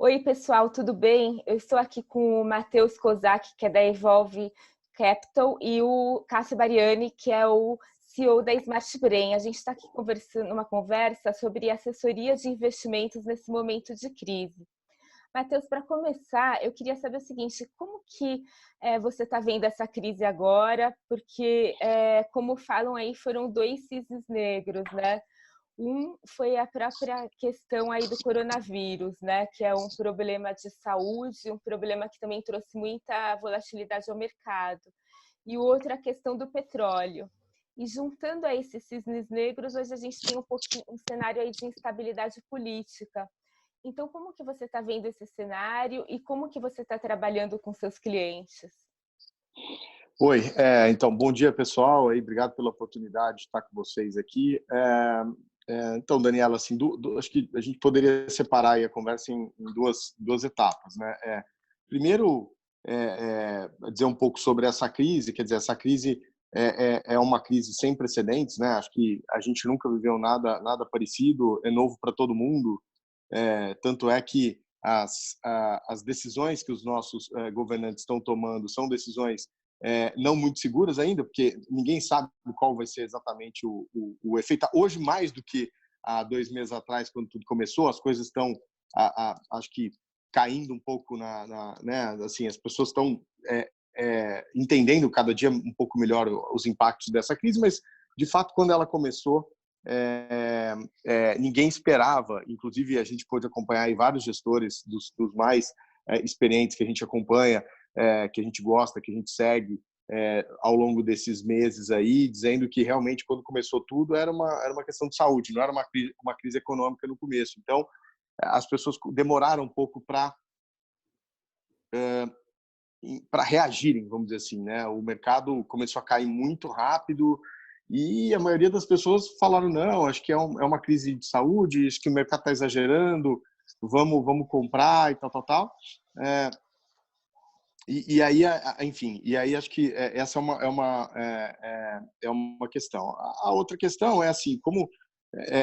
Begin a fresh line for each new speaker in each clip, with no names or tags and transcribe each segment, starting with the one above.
Oi, pessoal, tudo bem? Eu estou aqui com o Matheus Kozak, que é da Evolve Capital, e o Cássio Bariani, que é o CEO da Smart Brain. A gente está aqui conversando uma conversa sobre assessoria de investimentos nesse momento de crise. Matheus, para começar, eu queria saber o seguinte, como que você está vendo essa crise agora? Porque, como falam aí, foram dois cisnes negros, né? Um foi a própria questão aí do coronavírus, né? Que é um problema de saúde, um problema que também trouxe muita volatilidade ao mercado. E o outro é a questão do petróleo. E juntando a esses cisnes negros, hoje a gente tem um cenário aí de instabilidade política. Então, como que você está vendo esse cenário e como que você está trabalhando com seus clientes?
Oi, então, bom dia, pessoal. Obrigado pela oportunidade de estar com vocês aqui. Então, Daniela, assim, acho que a gente poderia separar aí a conversa em duas etapas, né? Primeiro, dizer um pouco sobre essa crise, quer dizer, essa crise é uma crise sem precedentes, né? Acho que a gente nunca viveu nada parecido, é novo para todo mundo. Tanto é que as decisões que os nossos governantes estão tomando são decisões não muito seguras ainda, porque ninguém sabe qual vai ser exatamente o efeito. Hoje, mais do que há 2 meses atrás, quando tudo começou, as coisas estão, acho que, caindo um pouco né? Assim, as pessoas estão entendendo cada dia um pouco melhor os impactos dessa crise, mas, de fato, quando ela começou, ninguém esperava, inclusive a gente pôde acompanhar aí vários gestores dos mais experientes que a gente acompanha, que a gente gosta, que a gente segue ao longo desses meses aí, dizendo que realmente quando começou tudo era uma questão de saúde, não era uma crise econômica no começo. Então, as pessoas demoraram um pouco para reagirem, vamos dizer assim, né? O mercado começou a cair muito rápido e a maioria das pessoas falaram, não, acho que é uma crise de saúde, acho que o mercado está exagerando, vamos comprar e tal. E aí, enfim, acho que essa é uma questão. A outra questão é assim,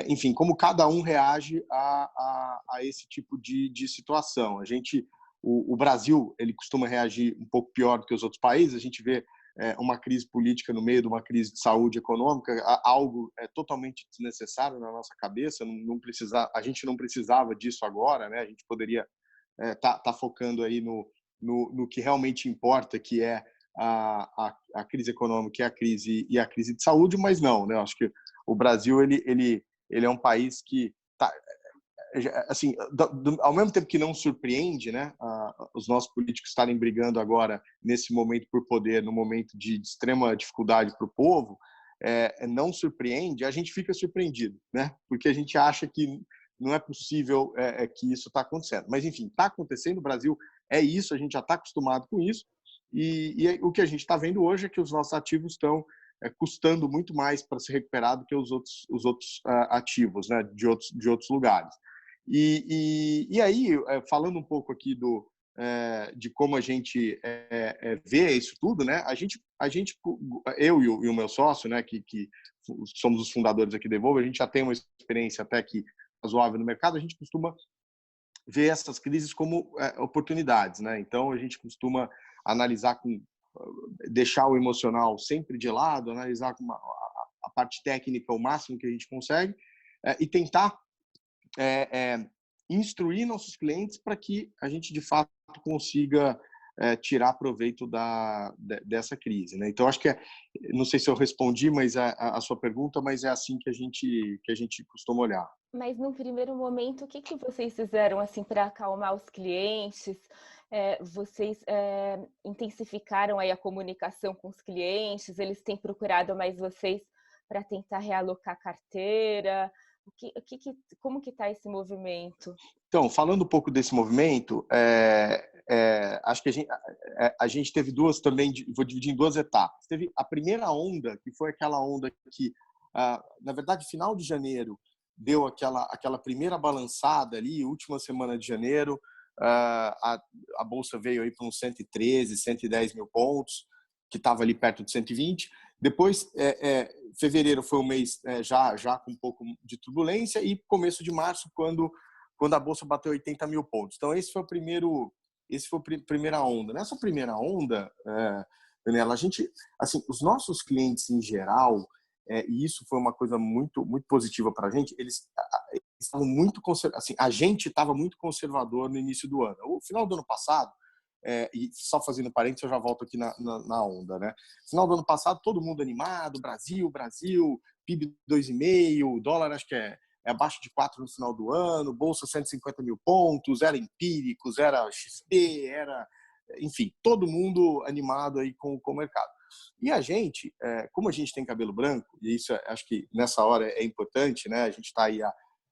enfim, como cada um reage a esse tipo de situação. O Brasil, ele costuma reagir um pouco pior do que os outros países. A gente vê uma crise política no meio de uma crise de saúde econômica, algo totalmente desnecessário na nossa cabeça. A gente não precisava disso agora, né? A gente poderia tá focando aí no que realmente importa, que é a crise econômica e a crise de saúde, mas não, né? Eu acho que o Brasil ele é um país que tá, assim, ao mesmo tempo que não surpreende, né, os nossos políticos estarem brigando agora nesse momento por poder, no momento de extrema dificuldade para o povo, não surpreende, a gente fica surpreendido, né? Porque a gente acha que não é possível que isso está acontecendo. Mas, enfim, está acontecendo, o Brasil é isso, a gente já está acostumado com isso, e o que a gente está vendo hoje é que os nossos ativos estão custando muito mais para se recuperar do que os outros ativos, né, de outros lugares. E aí, falando um pouco aqui de como a gente vê isso tudo, né? Eu e o meu sócio, né, que somos os fundadores aqui da Evolve, a gente já tem uma experiência até que razoável no mercado, a gente costuma ver essas crises como oportunidades, né? Então a gente costuma analisar deixar o emocional sempre de lado, analisar a parte técnica o máximo que a gente consegue e tentar instruir nossos clientes para que a gente de fato consiga tirar proveito dessa crise, né? Então acho que não sei se eu respondi, mas a sua pergunta, mas é assim que a gente costuma olhar.
Mas no primeiro momento, o que vocês fizeram assim para acalmar os clientes? Vocês intensificaram aí a comunicação com os clientes? Eles têm procurado mais vocês para tentar realocar a carteira? Como que está esse movimento?
Então, falando um pouco desse movimento, acho que a gente teve duas também, vou dividir em duas etapas. Teve a primeira onda, que foi aquela onda que, na verdade, final de janeiro, deu aquela primeira balançada ali, última semana de janeiro, a Bolsa veio aí para uns 113, 110 mil pontos, que estava ali perto de 120. Depois, fevereiro foi um mês já com um pouco de turbulência, e começo de março, quando quando a Bolsa bateu 80 mil pontos. Então, esse foi a primeira onda. Nessa primeira onda, Daniela, a gente, assim, os nossos clientes em geral, e isso foi uma coisa muito, muito positiva para a gente, eles estavam muito assim, a gente estava muito conservador no início do ano. O final do ano passado, e só fazendo parênteses, eu já volto aqui na onda, né? Final do ano passado, todo mundo animado, Brasil, PIB 2,5, dólar acho que é abaixo de 4 no final do ano, Bolsa 150 mil pontos, era Empíricos, era XP, enfim, todo mundo animado aí com o mercado. E a gente, como a gente tem cabelo branco, e isso acho que nessa hora é importante, né? A gente está aí,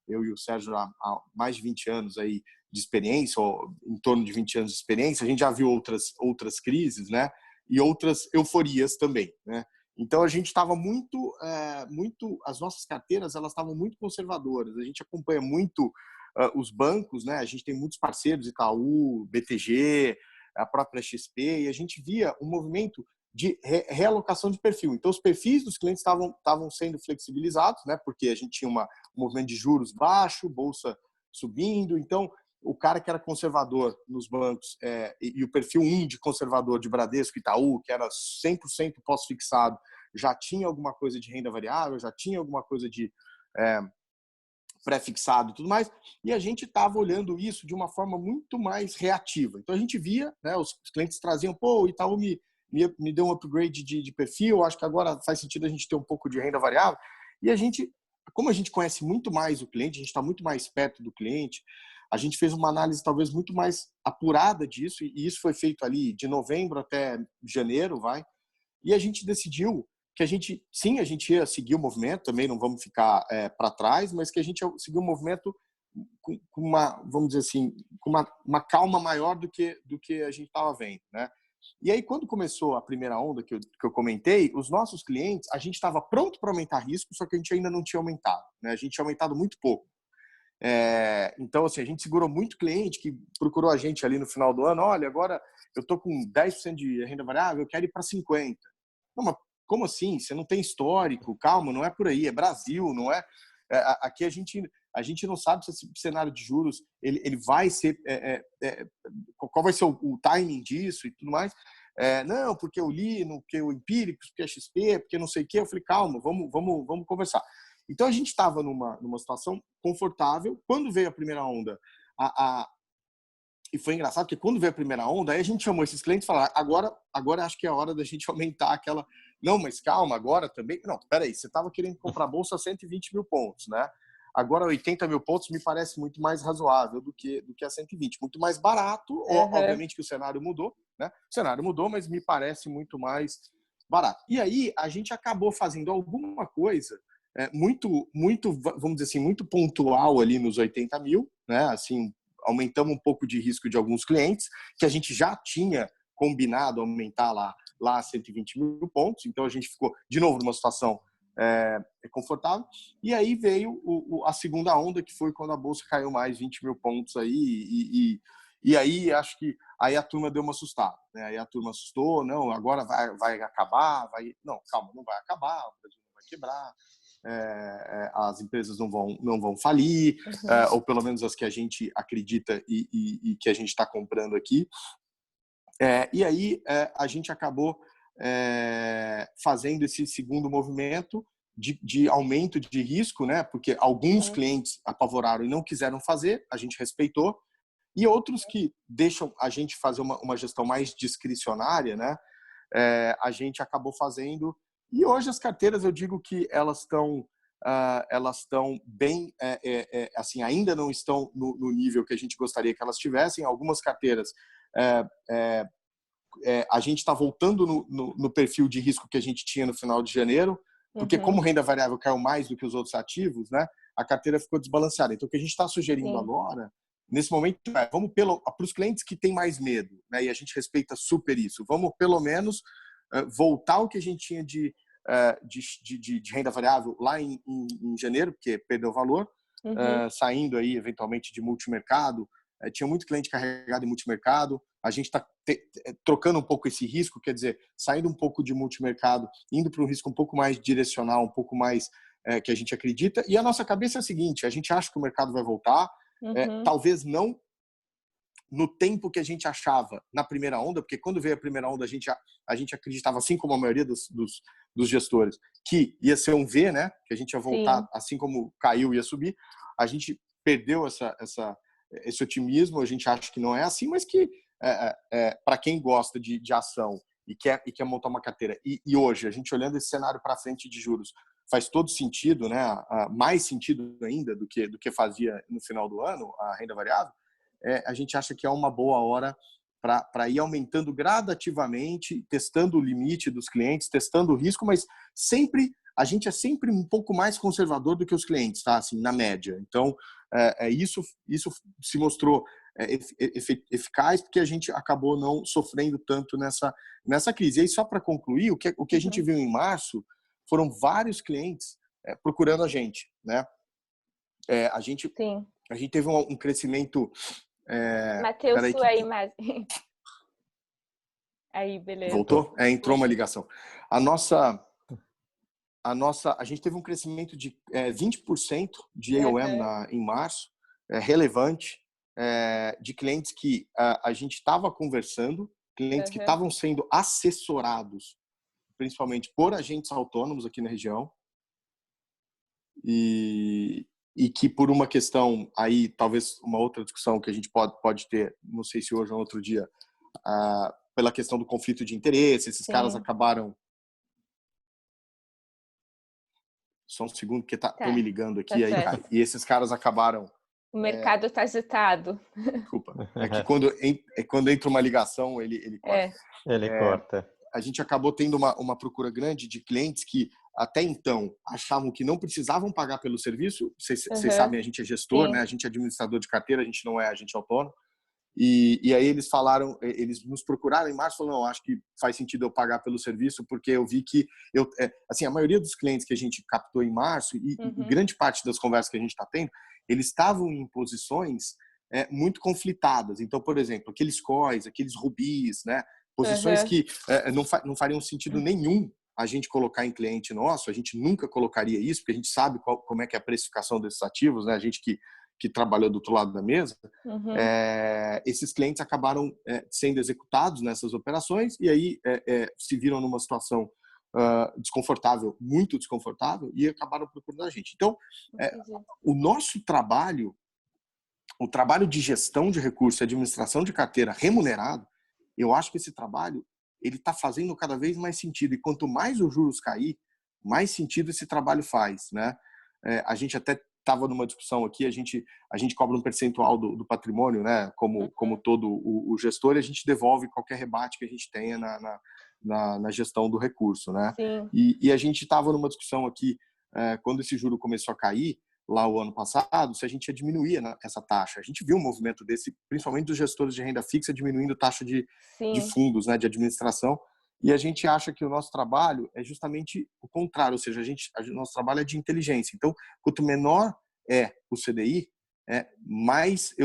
eu e o Sérgio, há mais de 20 anos aí de experiência, ou em torno de 20 anos de experiência, a gente já viu outras crises, né? E outras euforias também, né? Então a gente estava muito, as nossas carteiras elas estavam muito conservadoras. A gente acompanha muito os bancos, né? A gente tem muitos parceiros, Itaú, BTG, a própria XP, e a gente via um movimento de realocação de perfil. Então os perfis dos clientes estavam sendo flexibilizados, né? Porque a gente tinha um movimento de juros baixo, bolsa subindo. Então o cara que era conservador nos bancos e o perfil 1 de conservador de Bradesco, Itaú, que era 100% pós-fixado, já tinha alguma coisa de renda variável, já tinha alguma coisa de pré-fixado e tudo mais, e a gente estava olhando isso de uma forma muito mais reativa. Então a gente via, né, os clientes traziam, pô, o Itaú me deu um upgrade de perfil, acho que agora faz sentido a gente ter um pouco de renda variável, e a gente, como a gente conhece muito mais o cliente, a gente está muito mais perto do cliente, a gente fez uma análise talvez muito mais apurada disso, e isso foi feito ali de novembro até janeiro, e a gente decidiu que a gente ia seguir o movimento, também não vamos ficar para trás, mas que a gente ia seguir o movimento com uma, vamos dizer assim, com uma calma maior do que a gente estava vendo, né? E aí, quando começou a primeira onda que eu comentei, os nossos clientes, a gente estava pronto para aumentar risco, só que a gente ainda não tinha aumentado, né? A gente tinha aumentado muito pouco. Então, assim, a gente segurou muito cliente que procurou a gente ali no final do ano. Olha, agora eu estou com 10% de renda variável, eu quero ir para 50%. Não, mas como assim? Você não tem histórico? Calma, não é por aí. É Brasil, não é? Aqui a gente não sabe se esse cenário de juros ele vai ser... qual vai ser o timing disso e tudo mais. Não, porque eu li, porque o Empíricos, porque a XP, porque não sei o quê. Eu falei, calma, vamos conversar. Então, a gente estava numa situação confortável. Quando veio a primeira onda, e foi engraçado, porque quando veio a primeira onda, aí a gente chamou esses clientes e falou, agora acho que é a hora da gente aumentar aquela... Não, mas calma, agora também... Não, peraí, você estava querendo comprar a bolsa a 120 mil pontos, né? Agora 80 mil pontos me parece muito mais razoável do que a 120. Muito mais barato, obviamente que o cenário mudou, né? O cenário mudou, mas me parece muito mais barato. E aí, a gente acabou fazendo alguma coisa muito, vamos dizer assim, muito pontual ali nos 80 mil, né? Assim, aumentamos um pouco de risco de alguns clientes, que a gente já tinha combinado aumentar lá a 120 mil pontos, então a gente ficou, de novo, numa situação confortável, e aí veio a segunda onda, que foi quando a Bolsa caiu mais 20 mil pontos aí, e aí acho que aí a turma deu uma assustada, né? Aí a turma assustou, não, agora vai acabar, não, calma, não vai acabar, o Brasil não vai quebrar, as empresas não vão falir, ou pelo menos as que a gente acredita e que a gente está comprando aqui. E aí a gente acabou fazendo esse segundo movimento de aumento de risco, né? Porque alguns clientes apavoraram e não quiseram fazer, a gente respeitou, e outros que deixam a gente fazer uma gestão mais discricionária, né? A gente acabou fazendo. E hoje as carteiras, eu digo que elas estão bem, assim, ainda não estão no nível que a gente gostaria que elas tivessem. Algumas carteiras, a gente está voltando no perfil de risco que a gente tinha no final de janeiro, porque como renda variável caiu mais do que os outros ativos, né, a carteira ficou desbalanceada. Então, o que a gente está sugerindo agora, nesse momento, vamos para os clientes que têm mais medo, né, e a gente respeita super isso, vamos pelo menos voltar ao que a gente tinha de renda variável lá em janeiro, porque perdeu valor, saindo aí eventualmente de multimercado. Tinha muito cliente carregado em multimercado, a gente está trocando um pouco esse risco, quer dizer, saindo um pouco de multimercado, indo para um risco um pouco mais direcional, um pouco mais que a gente acredita, e a nossa cabeça é a seguinte, a gente acha que o mercado vai voltar, talvez não no tempo que a gente achava na primeira onda, porque quando veio a primeira onda a gente acreditava, assim como a maioria dos gestores, que ia ser um V, né? Que a gente ia voltar,
Sim.
assim como caiu, ia subir. A gente perdeu esse otimismo, a gente acha que não é assim, mas que para quem gosta de ação e quer montar uma carteira, e hoje, a gente olhando esse cenário para frente de juros, faz todo sentido, né? Mais sentido ainda do que fazia no final do ano a renda variável. A gente acha que é uma boa hora para ir aumentando gradativamente, testando o limite dos clientes, testando o risco, mas a gente é sempre um pouco mais conservador do que os clientes, tá? Assim, na média. Então, isso se mostrou eficaz porque a gente acabou não sofrendo tanto nessa crise. E aí, só para concluir, o que a gente viu em março foram vários clientes procurando a gente, né? A gente teve um crescimento.
Matheus,
Peraí,
sua imagem. Aí, beleza.
Voltou? Entrou uma ligação. A gente teve um crescimento de 20% de AUM em março, relevante, de clientes que a gente estava conversando, clientes que estavam sendo assessorados, principalmente por agentes autônomos aqui na região, e que por uma questão, aí talvez uma outra discussão que a gente pode ter, não sei se hoje ou outro dia, pela questão do conflito de interesse, esses caras acabaram... Só um segundo, porque estão me ligando aqui, aí cai. E esses caras acabaram...
O mercado está agitado.
Desculpa. É que quando entra uma ligação, ele corta.
Ele corta.
A gente acabou tendo uma procura grande de clientes que até então achavam que não precisavam pagar pelo serviço. Vocês sabem, a gente é gestor, né? A gente é administrador de carteira, a gente não é agente autônomo. E aí eles nos procuraram em março e falaram, não, acho que faz sentido eu pagar pelo serviço, porque eu vi que assim, a maioria dos clientes que a gente captou em março e grande parte das conversas que a gente está tendo, eles estavam em posições muito conflitadas. Então, por exemplo, aqueles COIs, aqueles rubis, né? Posições que não fariam sentido nenhum a gente colocar em cliente nosso, a gente nunca colocaria isso, porque a gente sabe como é que é a precificação desses ativos, né? A gente que trabalhou do outro lado da mesa, esses clientes acabaram sendo executados nessas operações e aí se viram numa situação desconfortável, muito desconfortável, e acabaram procurando a gente. Então, o nosso trabalho, o trabalho de gestão de recursos e administração de carteira remunerado, eu acho que esse trabalho ele está fazendo cada vez mais sentido, e quanto mais os juros cair, mais sentido esse trabalho faz, né? A gente até estava numa discussão aqui, a gente cobra um percentual do patrimônio, né? Como todo o gestor, e a gente devolve qualquer rebate que a gente tenha na gestão do recurso, né? E a gente estava numa discussão aqui, quando esse juro começou a cair, lá o ano passado, se a gente ia diminuir essa taxa. A gente viu um movimento desse, principalmente dos gestores de renda fixa, diminuindo taxa de fundos, né? De administração. E a gente acha que o nosso trabalho é justamente o contrário, ou seja, nosso trabalho é de inteligência. Então, quanto menor é o CDI, mais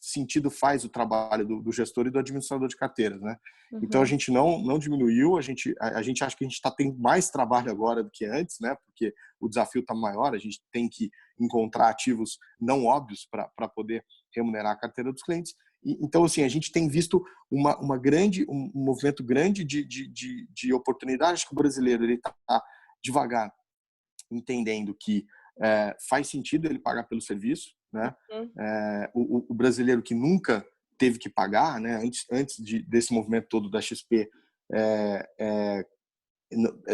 sentido faz o trabalho do gestor e do administrador de carteiras, né? Então, a gente não diminuiu, a gente acha que a gente está tendo mais trabalho agora do que antes, né? Porque o desafio está maior, a gente tem que encontrar ativos não óbvios para poder remunerar a carteira dos clientes. Então, assim, a gente tem visto um movimento grande de oportunidade. Acho que o brasileiro está devagar entendendo que faz sentido ele pagar pelo serviço, né? O brasileiro que nunca teve que pagar, né? Antes desse movimento todo da XP,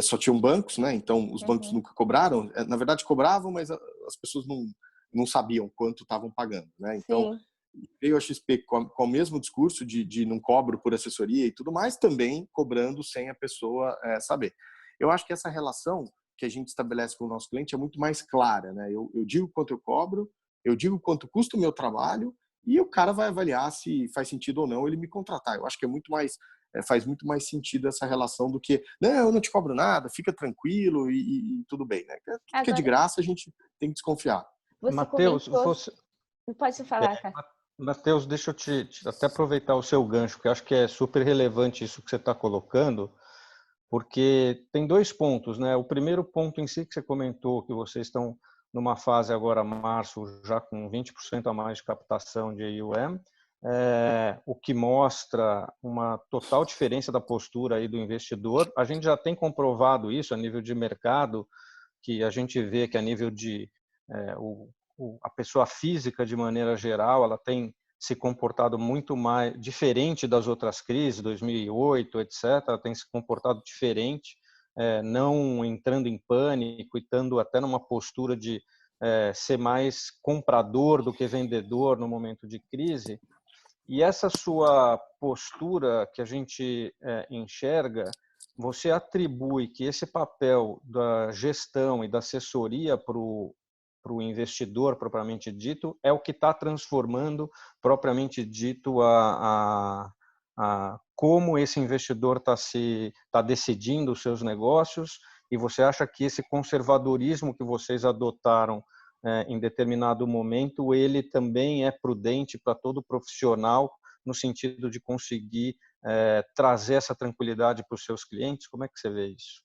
só tinham bancos, né? Então os bancos nunca cobraram. Na verdade cobravam, mas as pessoas não sabiam quanto estavam pagando, né? Então veio a XP com o mesmo discurso de não cobro por assessoria e tudo mais, também cobrando sem a pessoa saber. Eu acho que essa relação que a gente estabelece com o nosso cliente é muito mais clara, né? Eu digo quanto eu cobro, eu digo quanto custa o meu trabalho e o cara vai avaliar se faz sentido ou não ele me contratar. Eu acho que faz muito mais sentido essa relação do que, não, eu não te cobro nada, fica tranquilo e tudo bem, né? Tudo que é de graça a gente tem que desconfiar.
Matheus,
pode falar, cara.
Matheus, deixa eu te até aproveitar o seu gancho, porque eu acho que é super relevante isso que você está colocando, porque tem dois pontos, né? O primeiro ponto em si que você comentou, que vocês estão numa fase agora, março, já com 20% a mais de captação de AUM, o que mostra uma total diferença da postura aí do investidor. A gente já tem comprovado isso a nível de mercado, que a gente vê que a nível de a pessoa física, de maneira geral, ela tem se comportado muito mais diferente das outras crises, 2008, etc. Ela tem se comportado diferente, não entrando em pânico e estando até numa postura de ser mais comprador do que vendedor no momento de crise. E essa sua postura que a gente enxerga, você atribui que esse papel da gestão e da assessoria para o investidor propriamente dito é o que está transformando propriamente dito como esse investidor está decidindo os seus negócios, e você acha que esse conservadorismo que vocês adotaram em determinado momento, ele também é prudente para todo profissional no sentido de conseguir trazer essa tranquilidade para os seus clientes? Como é que você vê isso?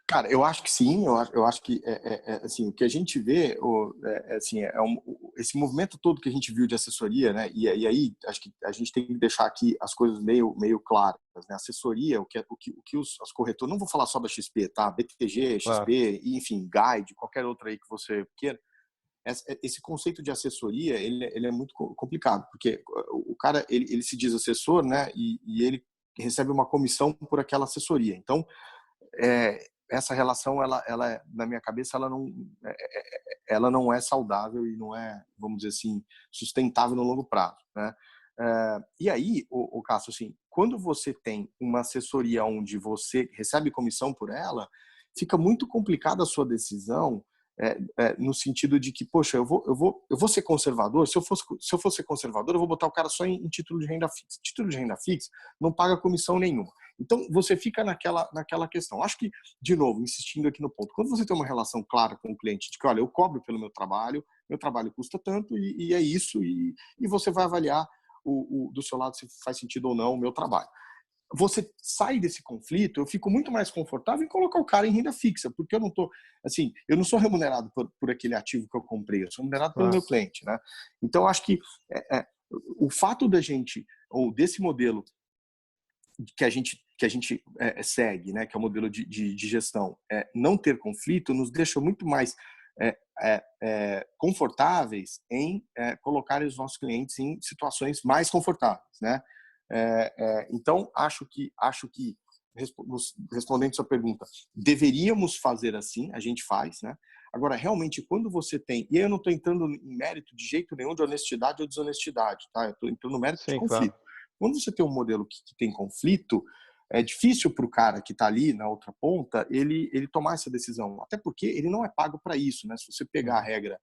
Cara, eu acho que sim. Eu acho que assim, o que a gente vê esse movimento todo que a gente viu de assessoria, né? E aí acho que a gente tem que deixar aqui as coisas meio claras, né? Assessoria, o que as corretoras, não vou falar só da XP, tá? BTG, XP,
Claro.
enfim, Guide, qualquer outra aí que você queira. Esse conceito de assessoria, ele é muito complicado, porque o cara ele se diz assessor, né? E ele recebe uma comissão por aquela assessoria. Então essa relação, ela na minha cabeça, ela não é saudável e não é, vamos dizer assim, sustentável no longo prazo, né? E aí, o Cássio, assim, quando você tem uma assessoria onde você recebe comissão por ela, fica muito complicada a sua decisão, no sentido de que, poxa, eu vou ser conservador. Se eu for ser conservador, eu vou botar o cara só em título de renda fixa. Título de renda fixa não paga comissão nenhuma. Então, você fica naquela questão. Acho que, de novo, insistindo aqui no ponto, quando você tem uma relação clara com o cliente, de que, olha, eu cobro pelo meu trabalho custa tanto e é isso, e você vai avaliar do seu lado se faz sentido ou não o meu trabalho. Você sai desse conflito, eu fico muito mais confortável em colocar o cara em renda fixa, porque eu não sou remunerado por aquele ativo que eu comprei, eu sou remunerado pelo meu cliente, né? Então, acho que o fato da gente, ou desse modelo que a gente segue, né, que é o modelo de gestão, não ter conflito, nos deixa muito mais confortáveis em colocar os nossos clientes em situações mais confortáveis, né? Então, acho que respondendo a sua pergunta, deveríamos fazer assim, a gente faz, né? Agora, realmente, quando você tem, e aí eu não estou entrando em mérito de jeito nenhum de honestidade ou desonestidade, tá? Eu estou entrando no mérito de
Sim,
conflito.
claro.
Quando você tem um modelo que tem conflito, é difícil para o cara que está ali na outra ponta ele tomar essa decisão, até porque ele não é pago para isso, né? Se você pegar a regra,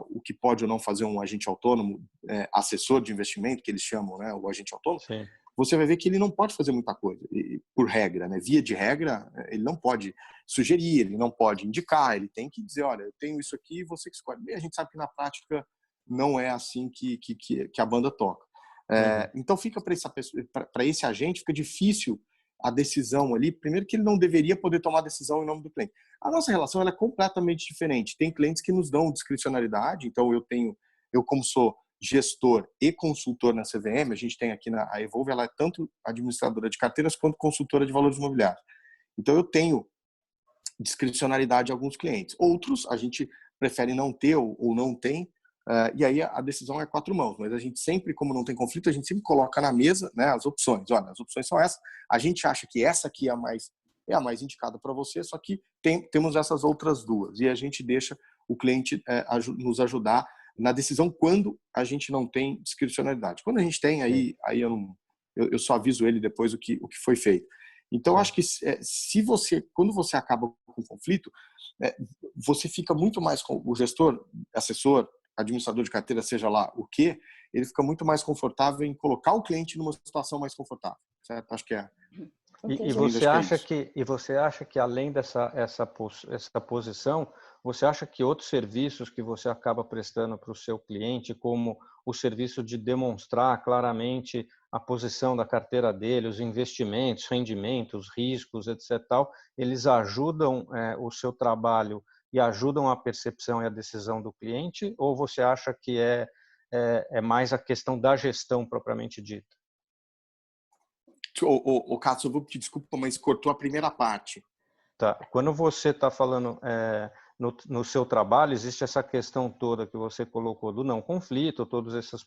o que pode ou não fazer um agente autônomo, assessor de investimento, que eles chamam, né, o agente autônomo,
Sim.
você vai ver que ele não pode fazer muita coisa, por regra, né? Via de regra, ele não pode sugerir, ele não pode indicar, ele tem que dizer, olha, eu tenho isso aqui, você que escolhe. E a gente sabe que na prática não é assim que a banda toca. Então fica para esse agente, fica difícil a decisão ali. Primeiro que ele não deveria poder tomar decisão em nome do cliente. A nossa relação ela é completamente diferente. Tem clientes que nos dão discricionalidade, então eu como sou gestor e consultor na CVM, a gente tem aqui a Evolve, ela é tanto administradora de carteiras quanto consultora de valores imobiliários. Então eu tenho discricionalidade a alguns clientes. Outros a gente prefere não ter ou não tem, e aí a decisão é 4 mãos, mas a gente sempre, como não tem conflito, a gente sempre coloca na mesa, né, as opções. Olha, as opções são essas, a gente acha que essa aqui é a mais indicada para você, só que temos essas outras duas, e a gente deixa o cliente nos ajudar na decisão quando a gente não tem discricionalidade. Quando a gente tem, aí eu só aviso ele depois o que foi feito. Então, acho que quando você acaba com o conflito, você fica muito mais com o gestor, assessor, administrador de carteira, seja lá o quê, ele fica muito mais confortável em colocar o cliente numa situação mais confortável, certo? Acho que
E você acha que além essa posição, você acha que outros serviços que você acaba prestando para o seu cliente, como o serviço de demonstrar claramente a posição da carteira dele, os investimentos, rendimentos, riscos, etc., eles ajudam o seu trabalho e ajudam a percepção e a decisão do cliente? Ou você acha que é mais a questão da gestão propriamente dita?
Cássio, eu vou pedir desculpa, mas cortou a primeira parte.
Tá. Quando você está falando no seu trabalho, existe essa questão toda que você colocou do não conflito, todos esses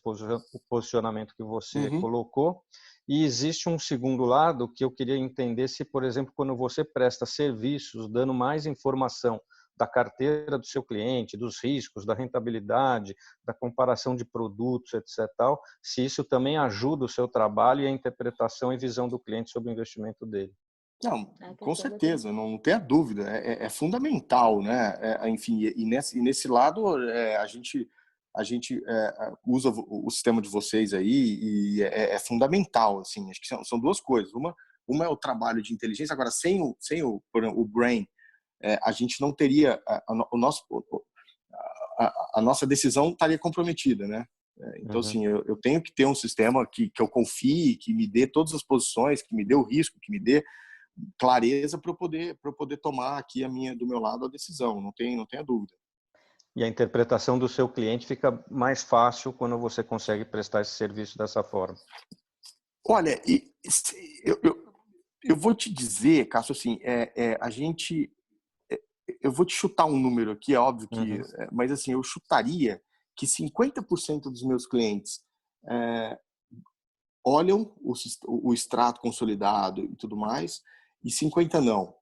posicionamentos que você colocou, e existe um segundo lado que eu queria entender se, por exemplo, quando você presta serviços, dando mais informação da carteira do seu cliente, dos riscos, da rentabilidade, da comparação de produtos, etc., tal, se isso também ajuda o seu trabalho e a interpretação e visão do cliente sobre o investimento dele.
Não, com certeza, não tenha dúvida, é fundamental, né? Enfim, e nesse lado a gente usa o sistema de vocês aí e é fundamental, assim. Acho que são duas coisas. Uma é o trabalho de inteligência. Agora, sem o brain, a gente não teria a nossa decisão estaria comprometida, né? Então, assim, eu tenho que ter um sistema que eu confie, que me dê todas as posições, que me dê o risco, que me dê clareza para eu poder tomar aqui do meu lado a decisão, não tenha dúvida.
E a interpretação do seu cliente fica mais fácil quando você consegue prestar esse serviço dessa forma.
Olha, eu vou te dizer, Cássio, assim, eu vou te chutar um número aqui, é óbvio que, mas assim, eu chutaria que 50% dos meus clientes olham o extrato consolidado e tudo mais, e 50 não.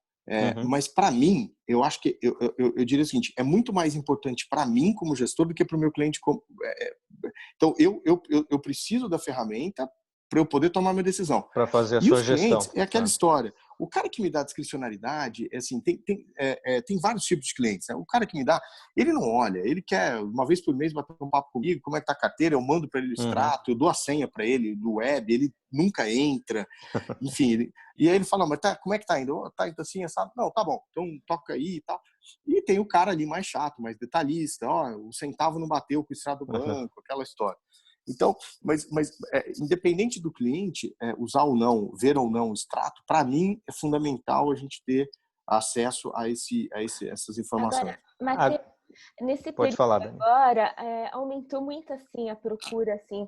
Mas para mim, eu acho que eu diria o seguinte: é muito mais importante para mim como gestor do que para o meu cliente. Então eu preciso da ferramenta para eu poder tomar minha decisão.
Para fazer a
E
sua
os clientes,
gestão.
é aquela história. O cara que me dá discricionariedade, assim, tem vários tipos de clientes. Né? O cara que me dá, ele não olha, ele quer uma vez por mês bater um papo comigo, como é que tá a carteira, eu mando para ele o extrato, eu dou a senha para ele do web, ele nunca entra, enfim. E aí ele fala, mas como é que tá indo? Tá indo assim, sabe? Não, tá bom, então toca aí e tal. E tem o cara ali mais chato, mais detalhista, o centavo não bateu com o extrato do banco, aquela história. Então, mas independente do cliente usar ou não, ver ou não o extrato, para mim é fundamental a gente ter acesso a essas informações.
Agora, Matheus, nesse
Pode
período
falar, Dani.
agora, aumentou muito assim a procura assim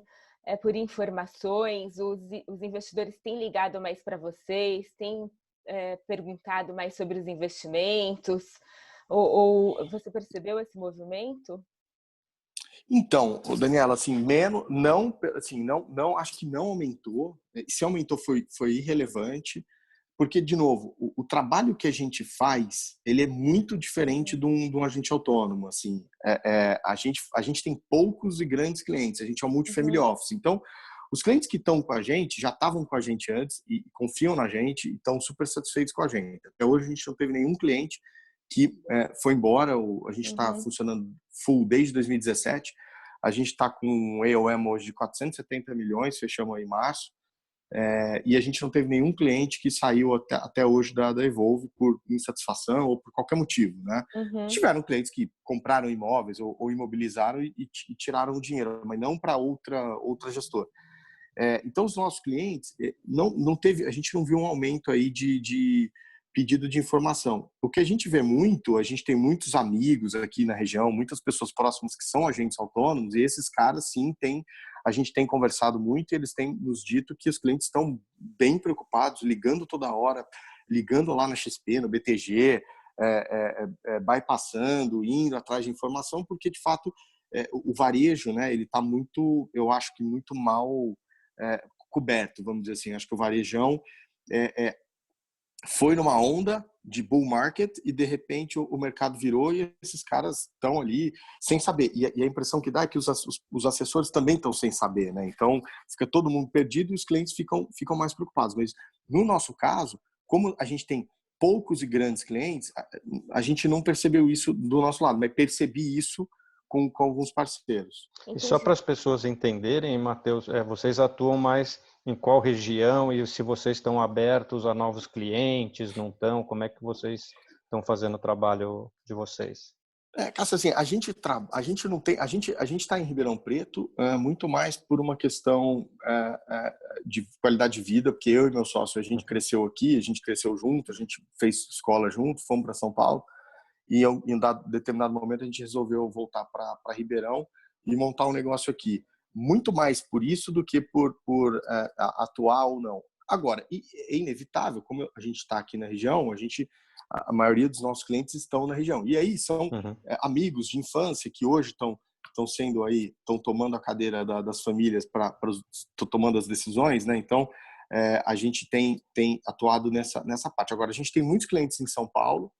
por informações. Os investidores têm ligado mais para vocês, têm perguntado mais sobre os investimentos. Ou você percebeu esse movimento?
Então, Daniela, assim, não, acho que não aumentou. Se aumentou foi irrelevante, porque de novo, o trabalho que a gente faz, ele é muito diferente de um agente autônomo, assim. A gente tem poucos e grandes clientes, a gente é um multifamily office. Então, os clientes que estão com a gente já estavam com a gente antes e confiam na gente e estão super satisfeitos com a gente. Até hoje a gente não teve nenhum cliente que foi embora. A gente está funcionando full desde 2017. A gente está com um AUM hoje de 470 milhões, fechamos aí em março. E a gente não teve nenhum cliente que saiu até hoje da Evolve por insatisfação ou por qualquer motivo, né? Tiveram clientes que compraram imóveis ou imobilizaram e tiraram o dinheiro, mas não para outra gestora. Então, os nossos clientes, não teve, a gente não viu um aumento aí de pedido de informação. O que a gente vê muito, a gente tem muitos amigos aqui na região, muitas pessoas próximas que são agentes autônomos, e esses caras, sim, a gente tem conversado muito e eles têm nos dito que os clientes estão bem preocupados, ligando toda hora, ligando lá na XP, no BTG, bypassando, indo atrás de informação, porque, de fato, o varejo, né, ele está muito, eu acho que muito mal coberto, vamos dizer assim. Acho que o varejão foi numa onda de bull market e de repente o mercado virou e esses caras estão ali sem saber. E a impressão que dá é que os assessores também estão sem saber, né? Então fica todo mundo perdido e os clientes ficam mais preocupados. Mas no nosso caso, como a gente tem poucos e grandes clientes, a gente não percebeu isso do nosso lado, mas percebi isso com alguns parceiros.
E só para as pessoas entenderem, Matheus, vocês atuam mais em qual região e se vocês estão abertos a novos clientes, não estão? Como é que vocês estão fazendo o trabalho de vocês?
Cássio, assim, a gente não tem, a gente está em Ribeirão Preto muito mais por uma questão de qualidade de vida, porque eu e meu sócio, a gente cresceu aqui, a gente cresceu junto, a gente fez escola junto, fomos para São Paulo. e em um determinado momento a gente resolveu voltar para Ribeirão e montar um negócio aqui. Muito mais por isso do que por atuar ou não. Agora, é inevitável, como a gente está aqui na região, a maioria dos nossos clientes estão na região. E aí são amigos de infância que hoje estão tomando a cadeira das famílias tomando as decisões, né? Então, a gente tem atuado nessa parte. Agora, a gente tem muitos clientes em São Paulo,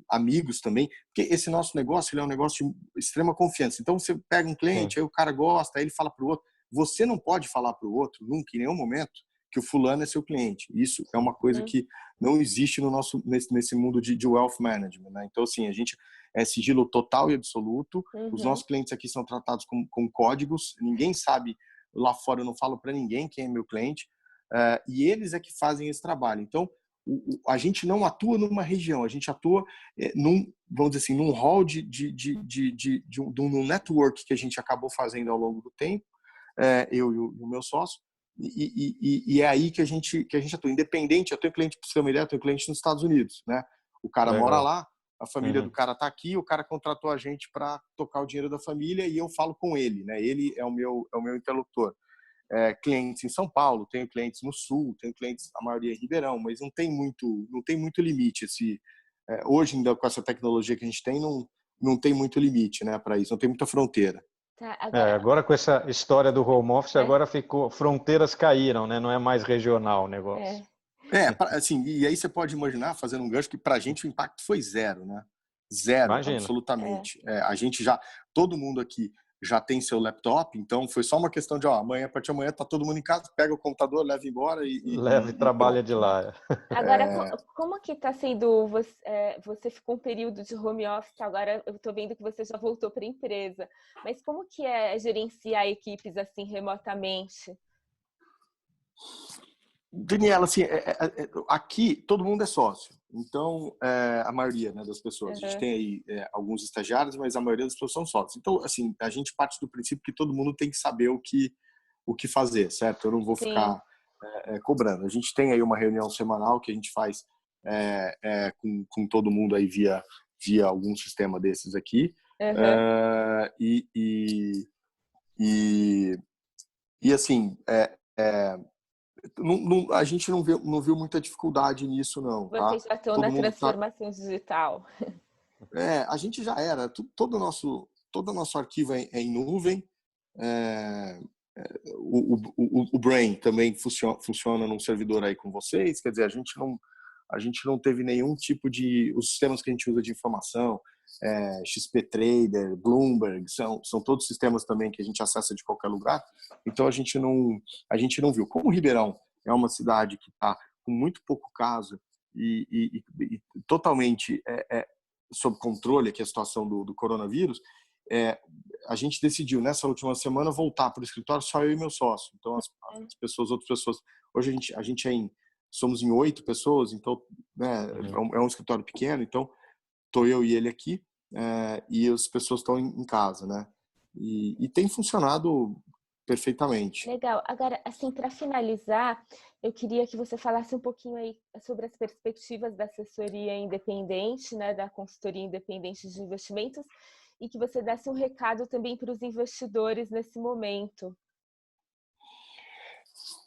amigos também, porque esse nosso negócio ele é um negócio de extrema confiança. Então, você pega um cliente, aí o cara gosta, aí ele fala para o outro. Você não pode falar para o outro, nunca, em nenhum momento, que o fulano é seu cliente. Isso é uma coisa que não existe nesse mundo de wealth management, né? Então, assim, a gente é sigilo total e absoluto. Os nossos clientes aqui são tratados com códigos. Ninguém sabe, lá fora eu não falo para ninguém quem é meu cliente. E eles é que fazem esse trabalho. Então, a gente não atua numa região, a gente atua vamos dizer assim, num hall de um network que a gente acabou fazendo ao longo do tempo, eu e o meu sócio, e é aí que a gente atua. Independente, eu tenho cliente, para você ter uma ideia, eu tenho cliente nos Estados Unidos, né? O cara mora lá, a família do cara está aqui, o cara contratou a gente para tocar o dinheiro da família e eu falo com ele, né? Ele é o meu interlocutor. Clientes em São Paulo, tenho clientes no Sul, tenho clientes, a maioria em Ribeirão, mas não tem muito limite. Hoje, ainda com essa tecnologia que a gente tem, não tem muito limite, né, para isso, não tem muita fronteira.
Tá,
agora com essa história do home office, agora fronteiras caíram, né? Não é mais regional o negócio.
Assim, e aí você pode imaginar, fazendo um gancho, que para a gente o impacto foi zero, né? Zero,
Imagina.
absolutamente. A gente todo mundo aqui já tem seu laptop, então foi só uma questão de, amanhã, a partir de amanhã, tá todo mundo em casa, pega o computador, leva embora
leva e trabalha de lá.
Agora, como que está sendo, você ficou um período de home office, agora eu estou vendo que você já voltou para a empresa, mas como que é gerenciar equipes assim remotamente?
Daniela, assim, aqui todo mundo é sócio, então a maioria, né, das pessoas. A gente tem aí alguns estagiários, mas a maioria das pessoas são sócios. Então, assim, a gente parte do princípio que todo mundo tem que saber o que fazer, certo? Eu não vou ficar cobrando. A gente tem aí uma reunião semanal que a gente faz com todo mundo aí via algum sistema desses aqui. E assim, a gente não viu muita dificuldade nisso, não. Tá?
Vocês já estão
Todo
na
mundo
transformação digital.
a gente já era. Todo o nosso arquivo é em nuvem. O Brain também funciona num servidor aí com vocês. Quer dizer, a gente não teve nenhum tipo os sistemas que a gente usa de informação, XP Trader, Bloomberg, são todos sistemas também que a gente acessa de qualquer lugar. Então a gente não viu. Como Ribeirão é uma cidade que está com muito pouco caso e totalmente sob controle aqui a situação do coronavírus, a gente decidiu nessa última semana voltar para o escritório só eu e meu sócio. Então outras pessoas, hoje a gente somos em 8 pessoas, então é um escritório pequeno, então tô eu e ele aqui e as pessoas estão em casa, né? E tem funcionado perfeitamente.
Legal. Agora, assim, para finalizar, eu queria que você falasse um pouquinho aí sobre as perspectivas da assessoria independente, né, da consultoria independente de investimentos, e que você desse um recado também para os investidores nesse momento.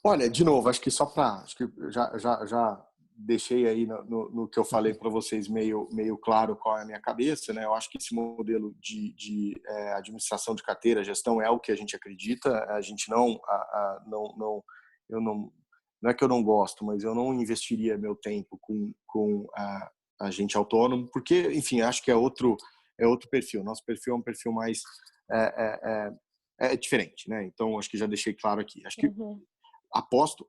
Olha, de novo, acho que já deixei aí no que eu falei para vocês meio claro qual é a minha cabeça, né? Eu acho que esse modelo de administração de carteira, gestão é o que a gente acredita. A gente não é que eu não gosto, mas eu não investiria meu tempo com agente autônomo, porque, enfim, acho que é outro perfil. Nosso perfil é um perfil mais diferente, né? Então acho que já deixei claro aqui. Acho que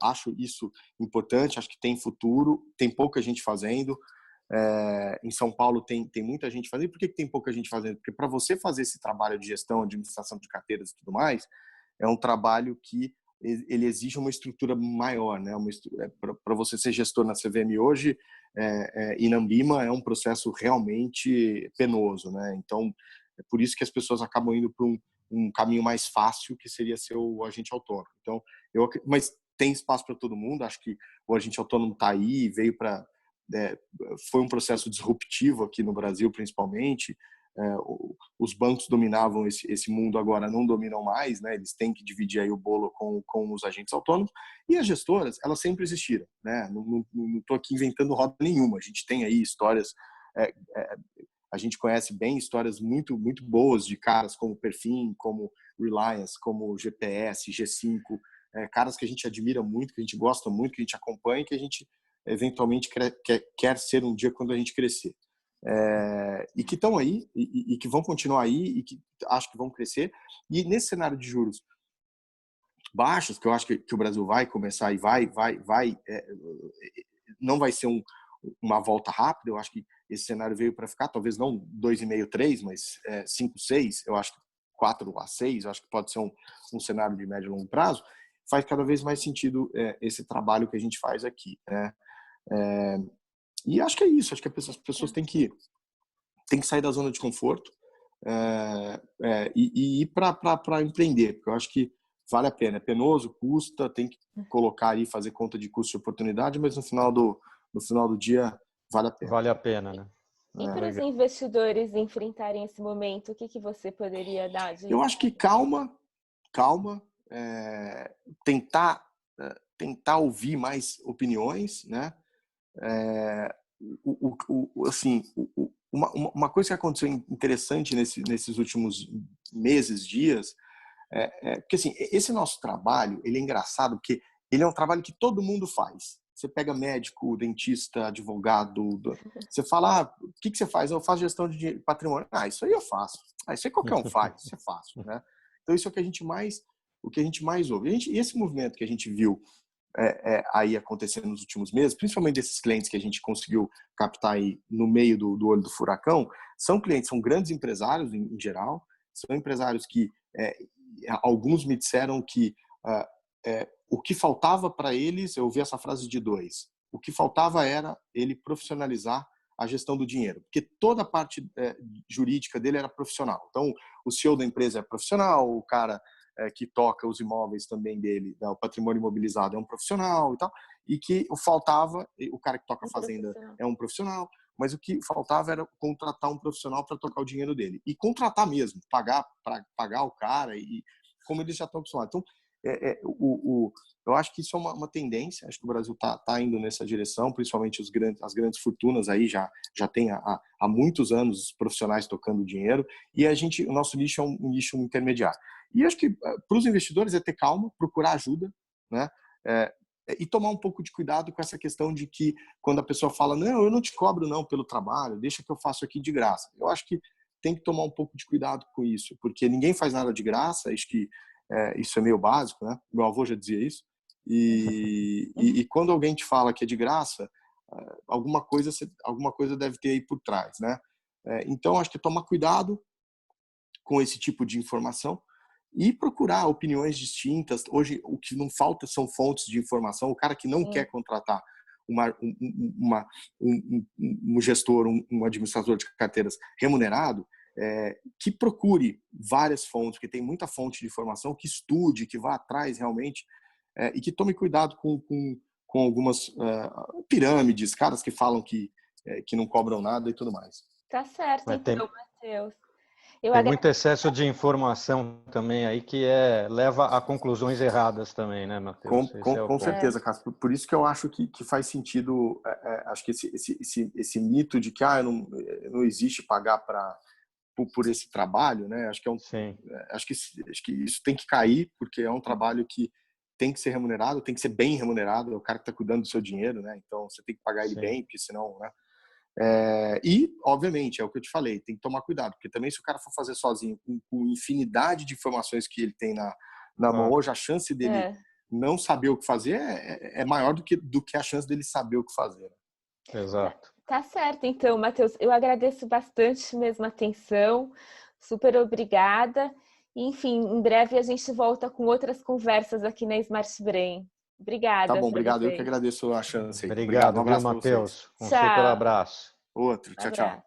acho isso importante, acho que tem futuro, tem pouca gente fazendo. Em São Paulo tem muita gente fazendo. Por que tem pouca gente fazendo? Porque para você fazer esse trabalho de gestão, administração de carteiras e tudo mais, é um trabalho que ele exige uma estrutura maior, né? Para você ser gestor na CVM hoje, e na Ambima é um processo realmente penoso, né? Então, é por isso que as pessoas acabam indo para um caminho mais fácil, que seria ser o agente autônomo. Então, mas tem espaço para todo mundo. Acho que o agente autônomo está aí, veio para foi um processo disruptivo aqui no Brasil, principalmente. Os bancos dominavam esse mundo, agora não dominam mais, né? Eles têm que dividir aí o bolo com os agentes autônomos. E as gestoras, elas sempre existiram, né? Não estou aqui inventando roda nenhuma. A gente tem aí histórias, a gente conhece bem histórias muito, muito boas de caras como Perfin, como Reliance, como GPS, G5, caras que a gente admira muito, que a gente gosta muito, que a gente acompanha, que a gente eventualmente quer ser um dia quando a gente crescer. E que estão aí, e que vão continuar aí, e que acho que vão crescer. E nesse cenário de juros baixos, que eu acho que o Brasil vai começar e não vai ser uma volta rápida. Eu acho que esse cenário veio para ficar, talvez não 2,5, 3, mas 5, 6, eu acho que 4 a 6, eu acho que pode ser um cenário de médio e longo prazo. Faz cada vez mais sentido esse trabalho que a gente faz aqui, né? E acho que é isso, acho que as pessoas têm que sair da zona de conforto e ir para empreender, porque eu acho que vale a pena, é penoso, custa, tem que colocar aí, fazer conta de custo e oportunidade, mas no final do dia vale a pena.
Vale a pena, né?
E para os investidores enfrentarem esse momento, o que você poderia dar de...
Eu acho que calma, tentar ouvir mais opiniões, né? Assim, uma coisa que aconteceu interessante nesses últimos meses, dias, porque assim, esse nosso trabalho, ele é engraçado porque ele é um trabalho que todo mundo faz. Você pega médico, dentista, advogado, você fala, o que você faz? Eu faço gestão de patrimônio. Isso aí eu faço. Isso aí qualquer um faz, isso é fácil, né? Então isso é o que a gente mais ouve. E esse movimento que a gente viu aí acontecendo nos últimos meses, principalmente desses clientes que a gente conseguiu captar aí no meio do olho do furacão, são grandes empresários em geral, são empresários que alguns me disseram que o que faltava para eles, eu ouvi essa frase de 2, o que faltava era ele profissionalizar a gestão do dinheiro, porque toda a parte jurídica dele era profissional. Então, o CEO da empresa é profissional, o cara que toca os imóveis também dele, o patrimônio imobilizado é um profissional e tal, e que faltava, o cara que toca a fazenda é um profissional, mas o que faltava era contratar um profissional para tocar o dinheiro dele. E contratar mesmo, pagar o cara, e como eles já estão acostumados. Então, eu acho que isso é uma tendência, acho que o Brasil está indo nessa direção, principalmente as grandes fortunas aí já tem há muitos anos profissionais tocando dinheiro, e o nosso nicho é um nicho intermediário. E acho que para os investidores é ter calma, procurar ajuda, né? E tomar um pouco de cuidado com essa questão de que quando a pessoa fala, não, eu não te cobro não pelo trabalho, deixa que eu faço aqui de graça. Eu acho que tem que tomar um pouco de cuidado com isso, porque ninguém faz nada de graça, acho que isso é meio básico, né? Meu avô já dizia isso. E quando alguém te fala que é de graça, alguma coisa deve ter aí por trás, né? Então, acho que tomar cuidado com esse tipo de informação e procurar opiniões distintas. Hoje, o que não falta são fontes de informação. O cara que não quer contratar um gestor, um administrador de carteiras remunerado, que procure várias fontes, que tem muita fonte de informação, que estude, que vá atrás realmente, e que tome cuidado com algumas pirâmides, caras que falam que não cobram nada e tudo mais.
Tá certo, então, Matheus.
Tem muito excesso de informação também aí que leva a conclusões erradas também, né, Matheus?
Com certeza, Cássio. Por isso que eu acho que faz sentido, acho que esse mito de que não existe pagar por esse trabalho, né? Acho que acho que isso tem que cair, porque é um trabalho que tem que ser remunerado, tem que ser bem remunerado, é o cara que está cuidando do seu dinheiro, né? Então você tem que pagar ele bem, porque senão, né? E, obviamente, é o que eu te falei, tem que tomar cuidado, porque também se o cara for fazer sozinho, com infinidade de informações que ele tem na mão, hoje a chance dele não saber o que fazer é maior do que a chance dele saber o que fazer.
Exato.
Tá certo, então, Matheus, eu agradeço bastante mesmo a atenção, super obrigada. Enfim, em breve a gente volta com outras conversas aqui na Smart Brain. Obrigada.
Tá bom, obrigado. Eu que agradeço a chance aí.
Obrigado,
Um abraço,
Matheus. Um
Tchau.
super abraço.
Outro. Tchau, tchau.